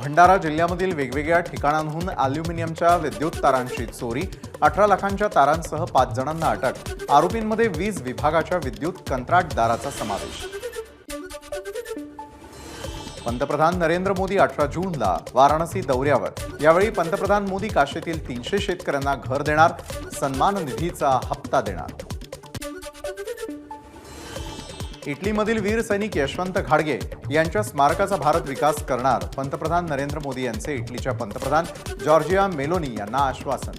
भंडारा जिल्ह्यामधील वेगवेगळ्या ठिकाणांहून अॅल्युमिनियमच्या विद्युत तारांची चोरी, 18 लाखांच्या तारांसह 5 जणांना अटक। आरोपींमध्ये वीज विभागाच्या विद्युत कंत्राटदाराचा समावेश। पंतप्रधान नरेंद्र मोदी 18 जूनला वाराणसी दौऱ्यावर। यावेळी पंतप्रधान मोदी काशीतील 300 शेतकऱ्यांना घर देणार, सन्मान निधीचा हप्ता देणार। इटलीमधील वीर सैनिक यशवंत घाडगे यांच्या स्मारकाचा भारत विकास करणार, पंतप्रधान नरेंद्र मोदी यांचे इटलीच्या पंतप्रधान जॉर्जिया मेलोनी यांना आश्वासन।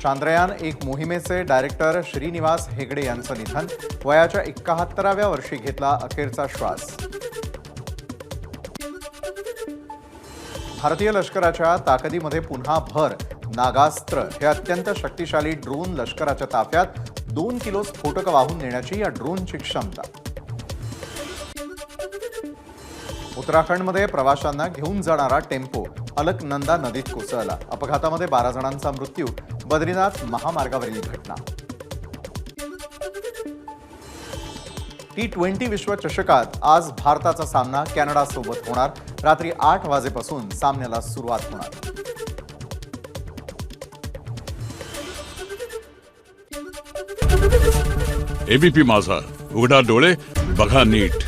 चांद्रयान-1 मोहिमेचे डायरेक्टर श्रीनिवास हेगडे यांचं निधन, वयाच्या 71व्या वर्षी घेतला अखेरचा श्वास। भारतीय लष्कराच्या ताकदीमध्ये पुन्हा भर, नागास्त्र हे अत्यंत शक्तिशाली ड्रोन लष्कराच्या ताफ्यात 2 किलो स्फोटक वाहून नेण्याची या ड्रोनची क्षमता। उत्तराखंडमध्ये प्रवाशांना घेऊन जाणारा टेम्पो अलकनंदा नदीत कोसळला। अपघातामध्ये 12 जणांचा मृत्यू। बद्रीनाथ महामार्गावरील घटना। T20 विश्वचषकात आज भारताचा सामना कॅनडासोबत होणार। रात्री 8 वाजेपासून सामन्याला सुरुवात होणार। एबीपी माझा, उघडा डोळे बघा नीट।